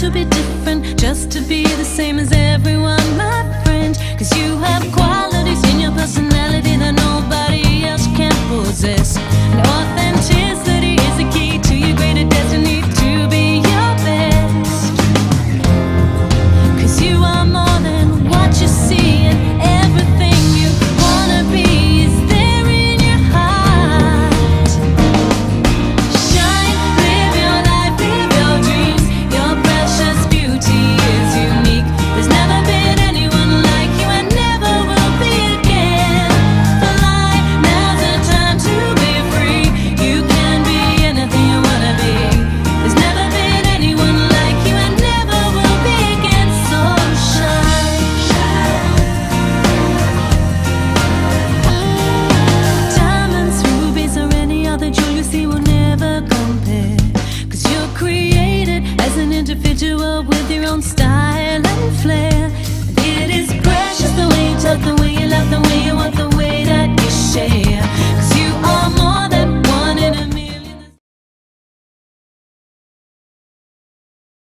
to be different, just to be the same as everyone, my friend. Cause you have qualities in your personality that nobody else can possess. And authenticity is the key to your greater destiny, to be your best. Cause you are more than what you see, and everything you wanna be is there in your heart. Shine, live your life, live your dreams. Your precious beauty is unique. There's never been anyone like you and never will be again. Fly, now's the time to be free. You can be anything you wanna be. There's never been anyone like you and never will be again. So shine, diamonds, rubies, or any other jewel you see will never compare. Cause you're created as an individual with your own style and flair. And it is precious the way you talk, the way you laugh, the way you walk, the way